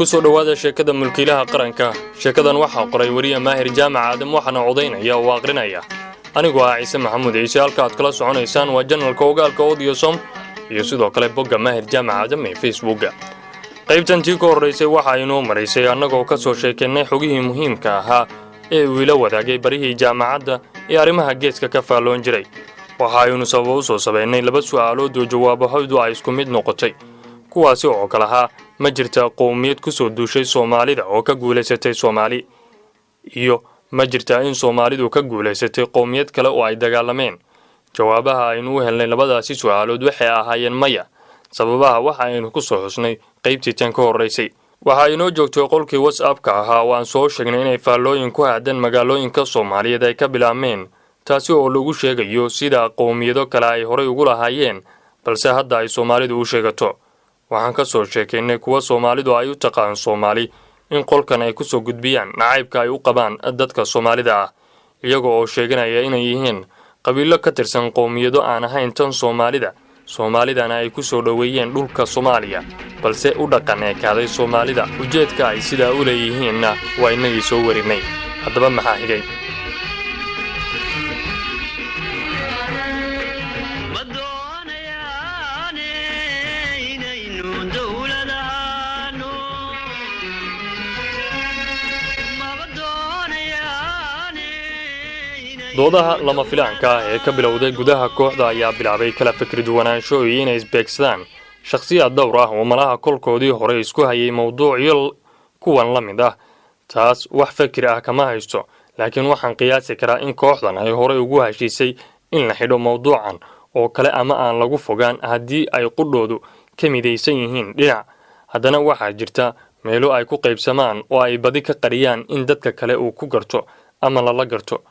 kusoo dhawaada sheekada mulkiilaha qaranka. sheekadan waxaa qoray wariye Maahir Jaamac Aadam waxaana codaynaya oo aqrinaya anigoo ah Ciise Maxamuud Ciise. halka aad kala soconaysaan waa channelka ogaalka Audiosom iyo sidoo kale bogga Maahir Jaamac Aadam ee Facebook. qaybtantii ka horeysay waxa inoo maraysay annagoo ka soo sheekeynay xogihii muhiimka ahaa ee wiila wadaagay barihii jaamacadda ee arrimaha geeska ka faaloon jiray. waxa aynu sabab u soo sameynay laba su'aalood oo jawaabahoodu ay isku mid noqotay, kuwaasi oo kala ahaa ma jirta qowmiyad ku soo duushay Soomaalida oo ka guuleysatay Soomaali, iyo ma jirta in Soomaalidu ka guuleysatay qowmiyad kale oo ay dagaalameen. jawaabaha aynu u helnay labadaasi su'aalood waxay ahaayeen maya. sababaha waxa aynu ku soo xusnay qaybtii tan ka horeysay. waxa inoo joogtay qolkii WhatsApp-ka ahaa oo aan soo sheegnay inay faallooyin ku aadan magaalooyinka Soomaaliyeed ay ka bilaabmeen, taasi oo lagu sheegayo sida qowmiyado kale ay horey ugu lahaayeen balse hadda ay Soomaalidu u sheegato. waxaan ka soo sheekeynay kuwa Soomaalidu ay u taqaan Soomaali in qolkan ay ku soo gudbiyaan nacaybka ay u qabaan dadka Soomaalida ah, iyagoo oo sheeganaya inay yihiin qabiilo ka tirsan qowmiyado aan ahayn tan Soomaalida. Soomaalidana ay ku soo dhaweeyeen dhulka Soomaaliya balse u dhaqan eekaaday Soomaalida. ujeedka ay sidaa u leeyihiinna waa inagii soo warinay. haddaba maxaa xigay? doodaha lama filaanka ah ee ka bilowday gudaha kooxda ayaa bilaabay kala fikir duwanaansho iyo inay isbeegsadaan shakhsiyaad dhowr ah oo malaha kolkoodii hore isku hayay mawduucyo kuwan la mid ah. taas wax fikir ah kama haysto, laakiin waxaan qiyaasi karaa in kooxdan ay horey ugu heshiisay in la xidho mawduucan oo kale ama aan lagu fogaan haddii ay qudhoodu ka midaysan yihiin dhinac. haddana waxaa jirta meelo ay ku qaybsamaan oo ay badi ka qariyaan in dadka kale uu ku garto ama lala garto.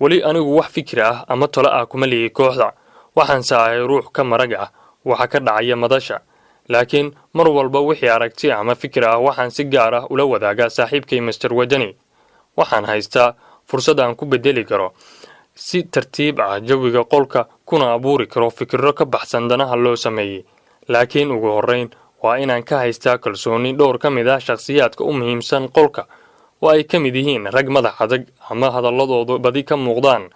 weli anigu wax fikir ah ama talo ah kuma leeyahay kooxda, waxaan saahay ruux ka marag ah waxa ka dhacaya madasha. laakiin mar walba wixii aragti ama fikir ah waxaan si gaar ah ula wadaagaa saaxiibkay Mr. Wadani. waxaan haystaa fursad aan ku bedeli karo si tartiib ah jawiga qolka kuna abuuri karo fikirro ka baxsan danaha loo sameeyay. laakiin ugu horreyn waa inaan ka haystaa kalsooni dhowr ka mid ah shakhsiyaadka u muhiimsan qolka oo ay ka mid yihiin rag madax adag ama hadalladoodu badi ka muuqdaan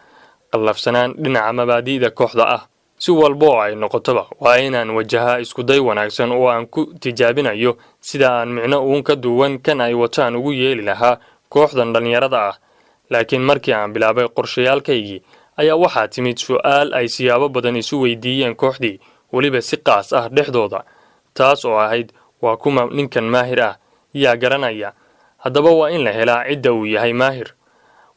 qallafsanaan dhinaca mabaadi'da kooxda ah. si walba oo ay noqotoba waa inaan wajahaa iskuday wanaagsan oo aan ku tijaabinayo sida aan micno uun ka duwan kan ay wataan ugu yeeli lahaa kooxdan dhallinyarada ah. laakiin markii aan bilaabay qorshayaalkaygii ayaa waxaa timid su'aal ay siyaabo badan isu weydiiyeen kooxdii, weliba si qaas ah dhexdooda, taas oo ahayd waa kuma ninkan Maahir ah, yaa garanaya. haddaba waa in la helaa cidda uu yahay Maahir,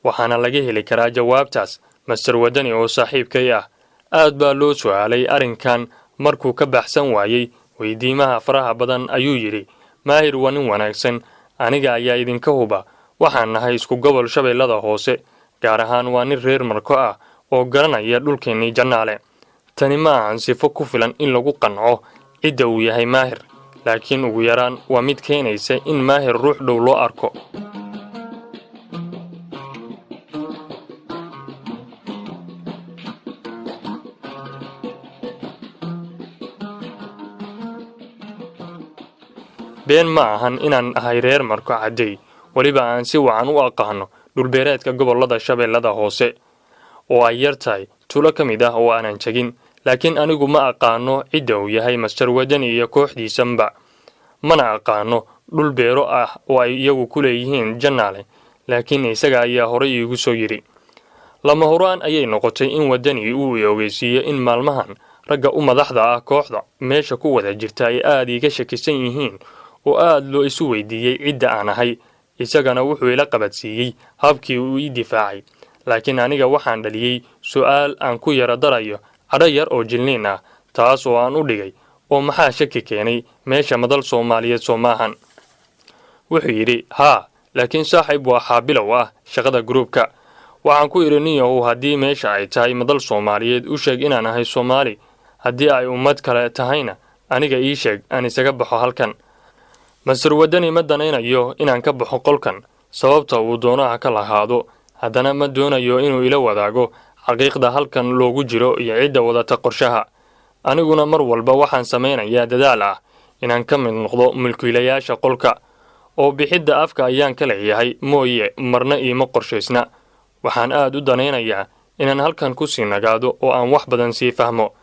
waxaana laga heli karaa jawaabtaas Mr. Wadani oo saaxiibkay ah. aad baa loo su'aalay arrinkan markuu ka baxsan waayey weydiimaha faraha badan ayuu yidhi, Maahir waa nin wanaagsan, aniga ayaa idinka huba, waxaan nahay isku gobol Shabeellada Hoose, gaar ahaan waa nin reer Marko ah oo garanaya dhulkeennii Jannaale. tani ma ahan sifo ku filan in lagu qanco cidda uu yahay Maahir, laakiin ugu yaraan waa mid keenaysa in Maahir ruux dhow loo arko. been ma ahan inaan ahay reer Marko Caday, weliba aan si wacan u aqaano dhulbeereedka gobollada Shabeellada Hoose oo ay yartahay tuulo ka mid ah oo aanan jegin. laakiin anigu ma aqaano cidda uu yahay Mr. Wadani iyo kooxdiisanba. mana aqaano dhul beero ah oo ay iyagu ku leeyihiin Jannaale, laakiin isaga ayaa horey iigu soo yidhi. lama horaan ayay noqotay in Wadani uu ogeysiiyo in maalmahan ragga u madaxda ah kooxda meesha ku wada jirta ay aad iga shakisan yihiin oo aad loo isu weydiiyey cidda aan ahay. isagana wuxuu ila qabadsiiyey habkii uu ii difaacay, laakiin aniga waxaan dhaliyey su'aal aan ku yara darayo cadho yar oo jilniin ah, taas oo aan u dhigay oo maxaa shaki keenay meesha madal Soomaaliyeed soo maahan. wuxuu yidhi haa, laakiin saaxiib waa xaabilow ah shaqada gruubka. waxaan ku idhi niyow, haddii meesha ay tahay madal Soomaaliyeed u sheeg inaan ahay Soomaali, haddii ay ummad kale tahayna aniga ii sheeg aan isaga baxo halkan. Mr. Wadani ma danaynayo inaan ka baxo qolkan sababta uu doonaha ka lahaado, haddana ma doonayo inuu ila wadaago xaqiiqda halkan loogu jiro iyo cidda wadata qorshaha. aniguna mar walba waxaan sameynayaa dadaal ah inaan ka mid noqdo mulkiilayaasha qolka oo bixidda afka ayaan ka leeyahay mooye marna iima qorshaysna. waxaan aad u danaynayaa inaan halkan ku sii nagaado oo aan wax badan sii fahmo.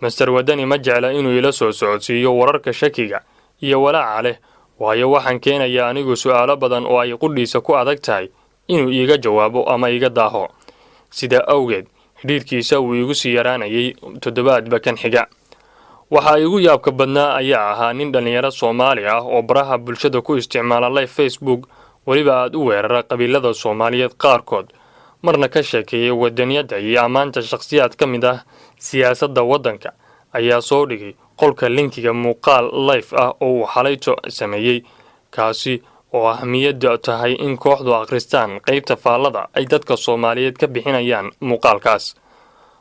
Master Wadani ma jecla inuu ila soo socodsiiyo wararka shakiga iyo walaaca leh, waayo waxaan keenayaa anigu su'aalo badan oo ay qudhiisa ku adag tahay inuu iiga jawaabo ama iiga daaho. Sida awgeed, xidhiidhkiisa wuu igu sii yaraanayay toddobaadba kan xiga. Waxa igu yaabka badnaa ayaa ahaa nin dhalinyaro Soomaali ah oo baraha bulshada ku isticmaala live Facebook, waliba aad u weerara qabiilada Soomaaliyeed qaarkood, marna ka sheekeeyay wadaniyadda iyo ammaanta shakhsiyaad ka mid ah siyaasadda waddanka, ayaa soo dhigay qolka linkiga muuqaal live ah oo uu xalayto sameeyey, kaasi oo ahmiyadda tahay in kooxdu akhristaan qaybta faallada ay dadka Soomaaliyeed ka bixinayaan muuqaalkaas.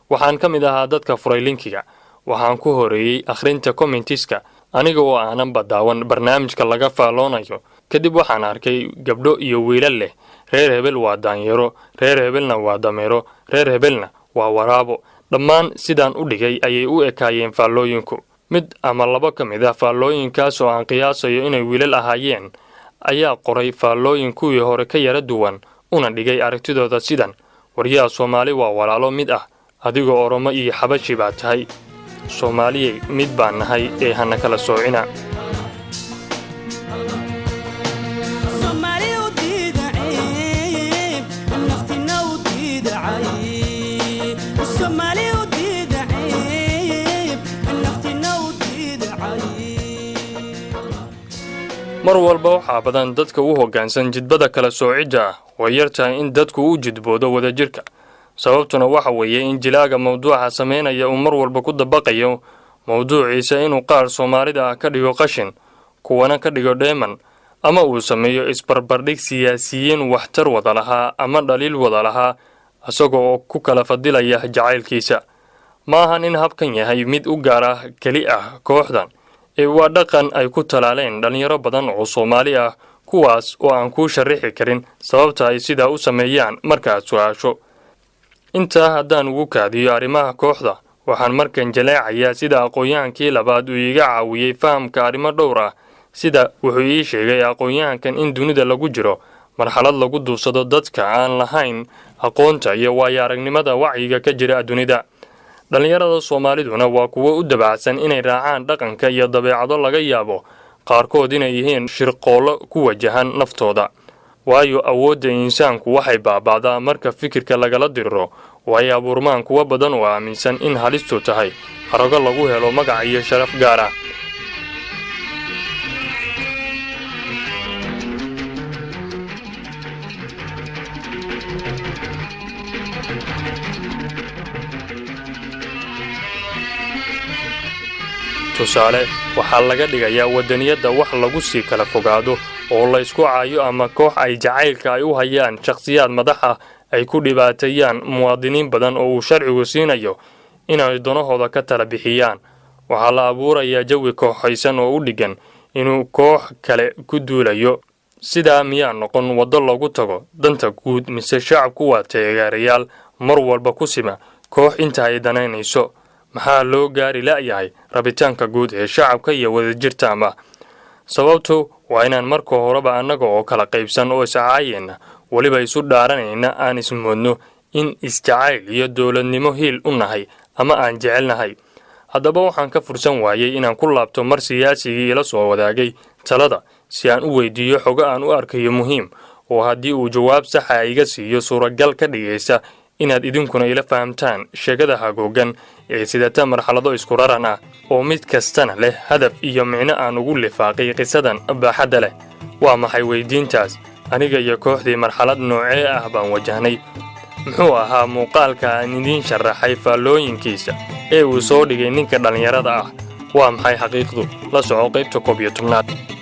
Waxaan ka mid ahaa dadka furay linkiga. waxaan ku horeeyay akhrinta commentiska aniga oo aanan badaawan barnaamijka laga faalloonayo. kadib waxaan arkay gabdho iyo wiilal leh reer hebel waa daanyaro, reer hebelna waa dameero, reer hebelna waa waraabo. dhammaan sidaan u dhigay ayay u ekaayeen faallooyinku. mid ama laba ka mid ah faallooyinkaas oo aan qiyaasayo inay wiilal ahaayeen ayaa qoray faallooyin kuwii hore ka yara duwan, una dhigay aragtidooda sidan: waryaha Soomaali waa walaalo mid ah, adigoo Oromo iyo Xabashi baa tahay. Soomaaliyey mid baan nahay ee hana kala soocina. mar walba waxaa badan dadka u hoggaansan jidbada kala soocidda, way yartahay in dadku u jidboodo wadajirka. sababtuna waxa weeye in jilaaga mawduuca sameynaya uu mar walba ku dabaqayo mawduuciisa inuu qaar Soomaalida ah ka dhigo qashin, kuwana ka dhigo dheeman, ama uu sameeyo isbarbardhig siyaasiyiin waxtar wada lahaa ama dhaliil wada lahaa, asagoo ku kala fadilaya jacaylkiisa. maahan in habkan yahay mid u gaar ah keli ah kooxdan, ee waa dhaqan ay ku talaaleen dhalinyaro badan oo Soomaali ah, kuwaas oo aan ku sharixi karin sababta ay sidaa u sameeyaan markaad su'aasho. intaa haddaan ugu kaadiyo arrimaha kooxda, waxaan markan jaleecayaa sida aqoon-yahankii labaad uu iga caawiyey fahamka arrimo dhowr ah. sida wuxuu ii sheegay aqoon-yahankan in dunida lagu jiro marxalad lagu duubsado dadka aan lahayn aqoonta iyo waayo-aragnimada wacyiga ka jira dunida. dhalinyarada Soomaaliduna waa kuwo u dabacsan inay raacaan dhaqanka iyo dabeecado laga yaabo qaarkood inay yihiin shirqoolo ku wajahan naftooda, waayo awoodda insaanku waxay baaba'daa marka fikirka lagala diriro. way abuurmaan kuwa badan oo aaminsan in halistu tahay harago lagu helo magac iyo sharaf gaar ah. tusaale, waxaa laga dhigayaa wadaniyadda wax lagu sii kala fogaado oo la isku caayo ama koox ay jacaylka ay u hayaan shakhsiyaad madax ah ay ku dhibaateeyaan muwaadiniin badan oo uu sharcigu siinayo inay danahooda ka tala bixiyaan. waxaa la abuurayaa jawi kooxaysan oo u dhigan inuu koox kale ku duulayo. sidaa miyaa noqon waddo lagu tago danta guud, mise shacabku waa taageerayaal mar walba ku sima koox inta ay danaynayso? maxaa loo gaari la'yahay rabitaanka guud ee shacabka iyo wadajirta ama? sababtu waa inaan marka horeba annaga oo kala qaybsan oo iscaayeenna waliba isu dhaaranayna aan ismoodno in isjacayl iyo dowladnimo hiil u nahay ama aan jecelnahay. haddaba waxaan ka fursan waayey inaan ku laabto mar siyaasigii ila soo wadaagay talada si aan u weydiiyo xogo aan u arkayo muhiim, oo haddii uu jawaab saxa iga siiyo suuragal ka dhigaysa inaad idinkuna ila fahamtaan sheegada hagoogan ee sidata marxalado isku raran ah oo mid kastana leh hadaf iyo micno aan ugu lifaaqay qisadan baaxadda leh. waa maxay weydiintaas? aniga iyo kooxdii marxalad noocee ah baan wajahnay? muxuu ahaa muuqaalka aan idiin sharaxay faallooyinkiisa ee uu soo dhigay ninka dhalinyarada ah? waa maxay xaqiiqdu? la soco qaybta 11.